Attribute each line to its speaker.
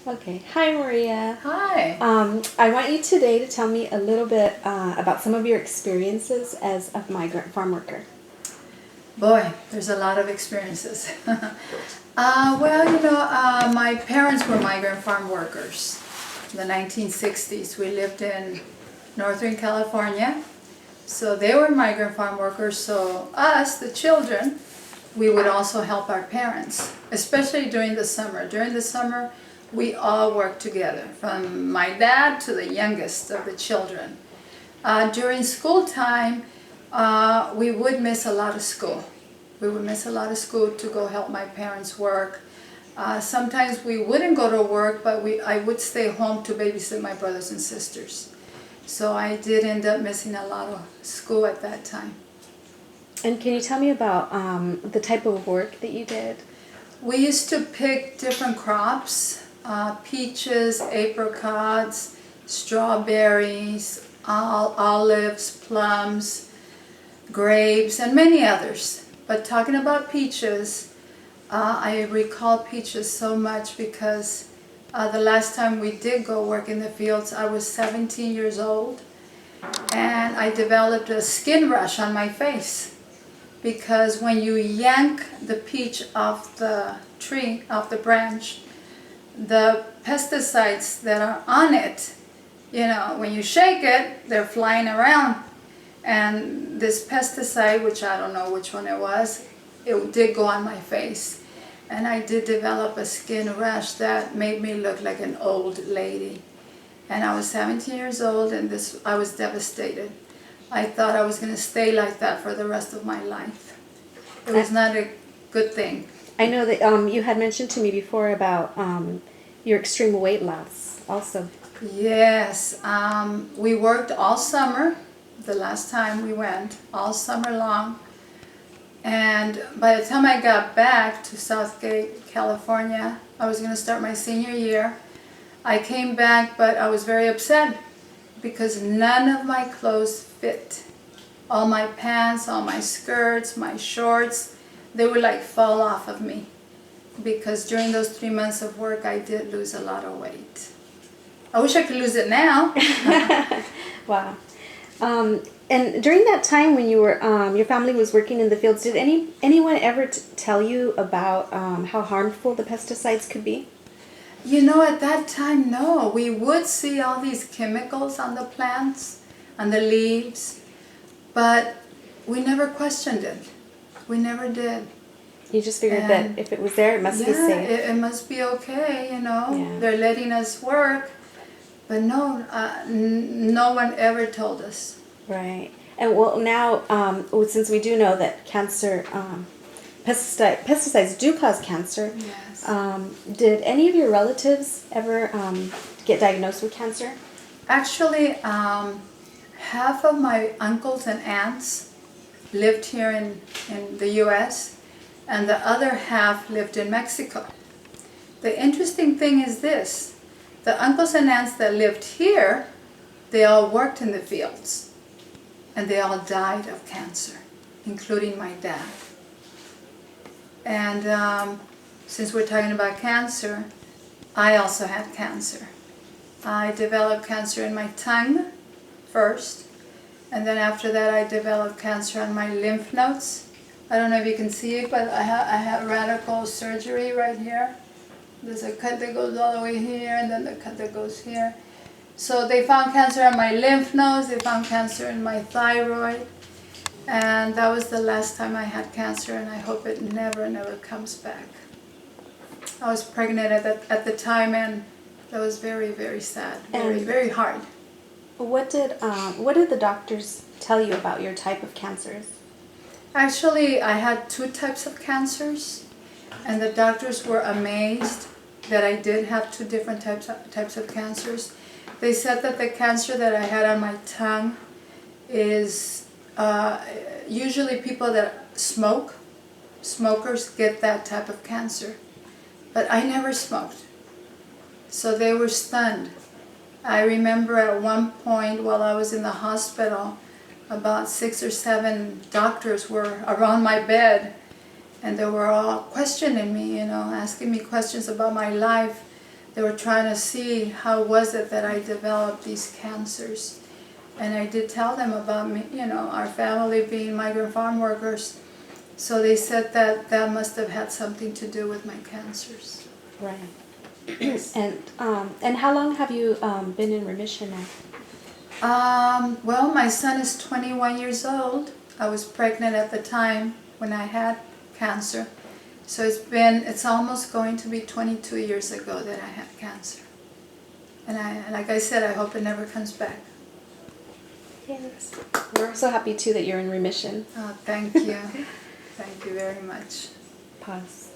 Speaker 1: Okay. Hi, Maria.
Speaker 2: Hi.
Speaker 1: I want you today to tell me a little bit about some of your experiences as a migrant farm worker.
Speaker 2: Boy, there's a lot of experiences. My parents were migrant farm workers in the 1960s. We lived in Northern California. So they were migrant farm workers. So us, the children, we would also help our parents, especially during the summer. During the summer, we all worked together, from my dad to the youngest of the children. During school time, we would miss a lot of school. We would miss a lot of school to go help my parents work. Sometimes we wouldn't go to work, but I would stay home to babysit my brothers and sisters. So I did end up missing a lot of school at that time.
Speaker 1: And can you tell me about the type of work that you did?
Speaker 2: We used to pick different crops, peaches, apricots, strawberries, olives, plums, grapes, and many others. But talking about peaches, I recall peaches so much because the last time we did go work in the fields, I was 17 years old, and I developed a skin rash on my face because when you yank the peach off the tree, off the branch, the pesticides that are on it, when you shake it, they're flying around. And this pesticide, which I don't know which one it did go on my face. And I did develop a skin rash that made me look like an old lady. And I was 17 years old, and I was devastated. I thought I was going to stay like that for the rest of my life. It was not a good thing.
Speaker 1: I know that you had mentioned to me before about your extreme weight loss also.
Speaker 2: Yes, we worked all summer, the last time we went, all summer long. And by the time I got back to Southgate, California, I was going to start my senior year. I came back, but I was very upset because none of my clothes fit. All my pants, all my skirts, my shorts, they would like fall off of me because during those 3 months of work, I did lose a lot of weight. I wish I could lose it now.
Speaker 1: Wow. And during that time when you were your family was working in the fields, did anyone ever tell you about how harmful the pesticides could be?
Speaker 2: At that time, no. We would see all these chemicals on the plants, on the leaves, but we never questioned it. We never did.
Speaker 1: You just figured that if it was there, it must be safe.
Speaker 2: It must be okay,
Speaker 1: Yeah.
Speaker 2: They're letting us work. But no, no one ever told us.
Speaker 1: Right. And well, now, since we do know that cancer, pesticides do cause cancer,
Speaker 2: Yes.
Speaker 1: Did any of your relatives ever get diagnosed with cancer?
Speaker 2: Actually, half of my uncles and aunts lived here in the U.S., and the other half lived in Mexico. The interesting thing is this. The uncles and aunts that lived here, they all worked in the fields, and they all died of cancer, including my dad. And since we're talking about cancer, I also had cancer. I developed cancer in my tongue first, and then after that I developed cancer on my lymph nodes. I don't know if you can see it, but I had radical surgery right here. There's a cut that goes all the way here, and then the cut that goes here. So they found cancer on my lymph nodes, they found cancer in my thyroid, and that was the last time I had cancer, and I hope it never comes back. I was pregnant at the time, and that was very, very sad, very hard.
Speaker 1: What did the doctors tell you about your type of cancers?
Speaker 2: Actually, I had 2 types of cancers, and the doctors were amazed that I did have 2 different types of cancers. They said that the cancer that I had on my tongue is usually people that smokers get that type of cancer. But I never smoked, so they were stunned. I remember at one point while I was in the hospital, about 6 or 7 doctors were around my bed, and they were all questioning me, asking me questions about my life. they were trying to see how was it that I developed these cancers. And I did tell them about me, our family being migrant farm workers. So they said that that must have had something to do with my cancers.
Speaker 1: Right. And how long have you been in remission now?
Speaker 2: Well, my son is 21 years old. I was pregnant at the time when I had cancer. So it's almost going to be 22 years ago that I had cancer. And like I said, I hope it never comes back.
Speaker 1: Yes. We're so happy too that you're in remission.
Speaker 2: Thank you. Thank you very much.
Speaker 1: Pause.